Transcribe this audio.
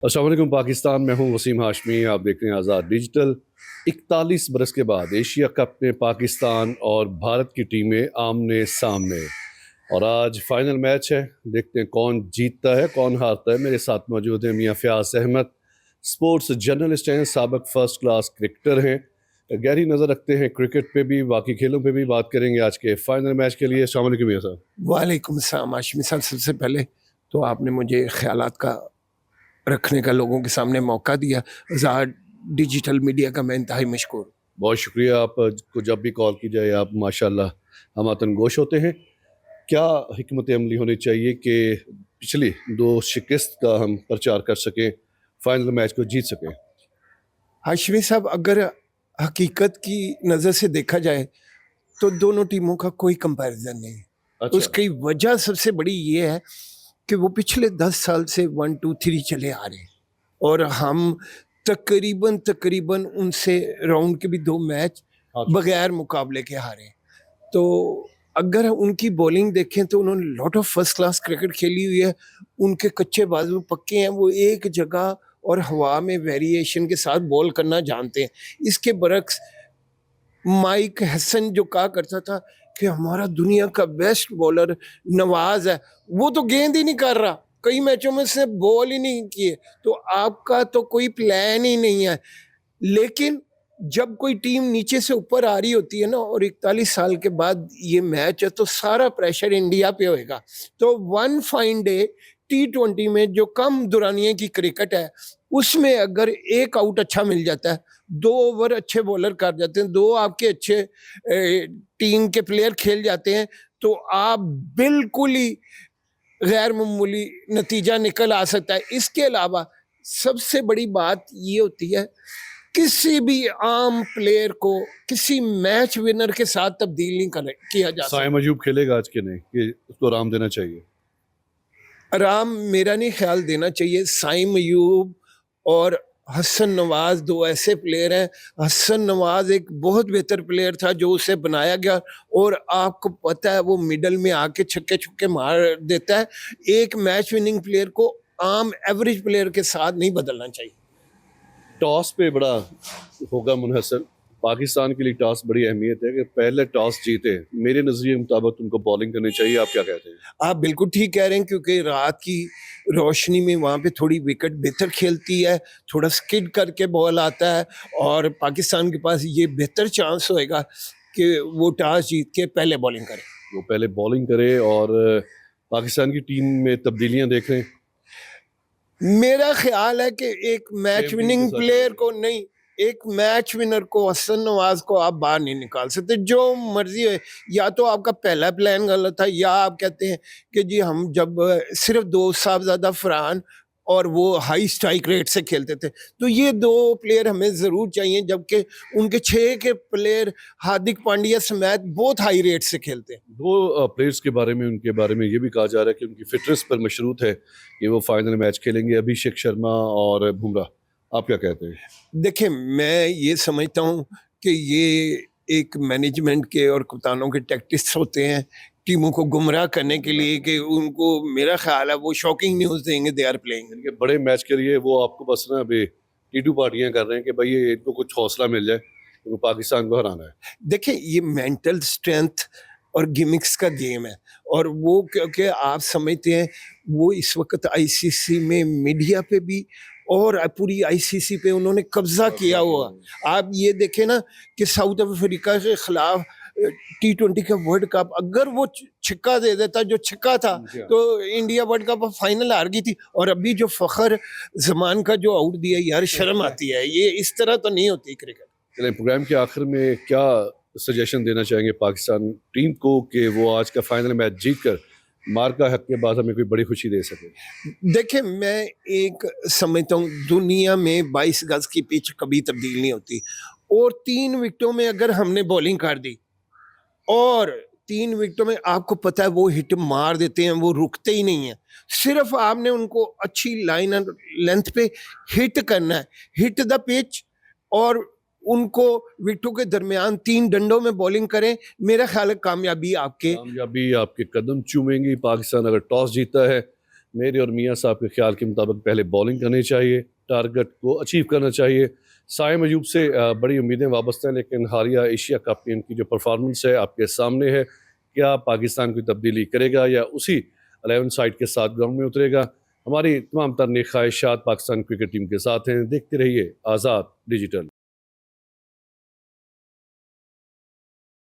अस्सलाम वालेकुम पाकिस्तान में हूँ वसीम हाशमी। आप देख रहे हैं आज़ाद डिजिटल। 41 बरस के बाद एशिया कप में पाकिस्तान और भारत की टीमें आमने सामने और आज फाइनल मैच है। देखते हैं कौन जीतता है कौन हारता है। मेरे साथ मौजूद हैं मियाँ फ़याज़ अहमद, स्पोर्ट्स जर्नलिस्ट हैं, साबिक फर्स्ट क्लास क्रिकेटर हैं, गहरी नज़र रखते हैं क्रिकेट पे भी, बाकी खेलों पे भी। बात करेंगे आज के फाइनल मैच के लिए। अस्सलाम वालेकुम मियाँ साहब। वालेकुम सलाम हाशमी साहब। सबसे पहले तो आपने मुझे ख्यालात का रखने का लोगों के सामने मौका दिया। आज़ाद डिजिटल मीडिया का मैं इंतहाई मशकूर। बहुत शुक्रिया। आप को जब भी कॉल की जाए आप माशाल्लाह हम आतन गोश होते हैं। क्या हिकमत अमली होनी चाहिए कि पिछली दो शिकस्त का हम प्रचार कर सकें, फाइनल मैच को जीत सकें? हाशमी साहब, अगर हकीकत की नज़र से देखा जाए तो दोनों टीमों का कोई कंपैरिजन नहीं है। अच्छा। उसकी वजह सबसे बड़ी ये है कि वो पिछले 10 साल से 1 2 3 चले आ रहे हैं और हम तकरीबन उनसे राउंड के भी 2 मैच हाँ। बगैर मुकाबले के हारे। तो अगर उनकी बॉलिंग देखें तो उन्होंने lot of first class cricket खेली हुई है। उनके कच्चे बाजू पक्के हैं, वो एक जगह और हवा में वेरिएशन के साथ बॉल करना जानते हैं। इसके बरक्स माइक हसन जो कहा करता था कि हमारा दुनिया का बेस्ट बॉलर नवाज है, वो तो गेंद ही नहीं कर रहा, कई मैचों में से बॉल ही नहीं किए। तो आपका तो कोई प्लान ही नहीं है। लेकिन जब कोई टीम नीचे से ऊपर आ रही होती है ना, और 41 साल के बाद ये मैच है, तो सारा प्रेशर इंडिया पे होएगा। तो वन फाइन डे T20 में जो कम दुरानिये की क्रिकेट है, उसमें अगर एक आउट अच्छा मिल जाता है, 2 ओवर अच्छे बॉलर कर जाते हैं, 2 आपके अच्छे टीम के प्लेयर खेल जाते हैं, तो आप बिल्कुल ही गैर मामूली नतीजा निकल आ सकता है। इसके अलावा सबसे बड़ी बात ये होती है, किसी भी आम प्लेयर को किसी मैच विनर के साथ तब्दील नहीं किया जा सकता। साइम अयूब खेलेगा आज के नहीं कि उसको आराम देना चाहिए? आराम मेरा नहीं ख्याल देना चाहिए। साइम अयूब और हसन नवाज 2 ऐसे प्लेयर हैं। हसन नवाज एक बहुत बेहतर प्लेयर था जो उसे बनाया गया, और आपको पता है वो मिडल में आके छक्के छक्के मार देता है। एक मैच विनिंग प्लेयर को आम एवरेज प्लेयर के साथ नहीं बदलना चाहिए। टॉस पे बड़ा होगा मुनहसर। पाकिस्तान के लिए टॉस बड़ी अहमियत है कि पहले टॉस जीते। मेरे नज़रिए मुताबिक उनको बॉलिंग करनी चाहिए। आप क्या कहते हैं? आप बिल्कुल ठीक कह रहे हैं, क्योंकि रात की रोशनी में वहाँ पे थोड़ी विकेट बेहतर खेलती है, थोड़ा स्किड करके बॉल आता है, और पाकिस्तान के पास ये बेहतर चांस होएगा कि वो टॉस जीत के पहले बॉलिंग करे। वो पहले बॉलिंग करे और पाकिस्तान की टीम में तब्दीलियां देख रहे हैं। मेरा ख्याल है कि एक मैच सेम टीम विनिंग के साथ प्लेयर को नहीं, एक मैच विनर को, हसन नवाज को आप बाहर नहीं निकाल सकते। जो मर्जी है, या तो आपका पहला प्लान गलत था, या आप कहते हैं कि जी हम जब सिर्फ 2 साहबजादा फरहान और वो हाई स्ट्राइक रेट से खेलते थे, तो ये 2 प्लेयर हमें ज़रूर चाहिए, जबकि उनके 6 के प्लेयर हार्दिक पांड्या समेत बहुत हाई रेट से खेलते हैं। दो प्लेयर्स के बारे में, उनके बारे में ये भी कहा जा रहा है कि उनकी फिटनेस पर मशरूत है कि वो फाइनल मैच खेलेंगे, अभिषेक शर्मा और बुमराह। आप क्या कहते हैं? देखिए, मैं ये समझता हूँ कि ये एक मैनेजमेंट के और कप्तानों के टैक्टिक्स होते हैं टीमों को गुमराह करने के लिए, कि उनको, मेरा ख्याल है वो शॉकिंग न्यूज़ देंगे दे आर प्लेइंग। इनके बड़े मैच के लिए वो आपको बस ना अभी टीटू पार्टियां कर रहे हैं कि भाई ये इनको कुछ हौसला मिल जाए, तो पाकिस्तान को हराना है। देखिए, ये मेंटल स्ट्रेंथ और गिमिक्स का गेम है, और वो क्योंकि आप समझते हैं वो इस वक्त आईसीसी में मीडिया पे भी और पूरी आईसीसी पे उन्होंने कब्जा किया हुआ। आप ये देखें ना कि साउथ अफ्रीका के खिलाफ T20 का वर्ल्ड कप, अगर वो छक्का दे देता जो छक्का था, तो इंडिया वर्ल्ड कप फाइनल हार गई थी। और अभी जो फखर जमान का जो आउट दिया, यार शर्म आती है। ये इस तरह तो नहीं होती क्रिकेट। चलिए, प्रोग्राम के आखिर में क्या सजेशन देना चाहेंगे पाकिस्तान टीम को कि वो आज का फाइनल मैच जीत कर मार्का हक के बाद हमें कोई बड़ी खुशी दे सके? देखिए, मैं एक समझता हूँ, दुनिया में 22 गज की पिच कभी तब्दील नहीं होती, और 3 विकेटों में अगर हमने बॉलिंग कर दी, और 3 विकेटों में आपको पता है वो हिट मार देते हैं, वो रुकते ही नहीं है। सिर्फ आपने उनको अच्छी लाइन और लेंथ पे हिट करना है, हिट द पिच, और उनको विकेटों के दरमियान 3 डंडों में बॉलिंग करें। मेरा ख्याल है कामयाबी आपके कदम चूमेंगी। पाकिस्तान अगर टॉस जीता है मेरे और मियाँ साहब के ख्याल के मुताबिक पहले बॉलिंग करनी चाहिए, टारगेट को अचीव करना चाहिए। साइम अयूब से बड़ी उम्मीदें वाबस्ता हैं, लेकिन हालिया एशिया कप की इनकी जो परफॉर्मेंस है आपके सामने है। क्या पाकिस्तान कोई तब्दीली करेगा या उसी 11 साइड के साथ ग्राउंड में उतरेगा? हमारी तमाम तर ख्वाहिशात पाकिस्तान क्रिकेट टीम के साथ हैं। देखते रहिए आज़ाद डिजिटल।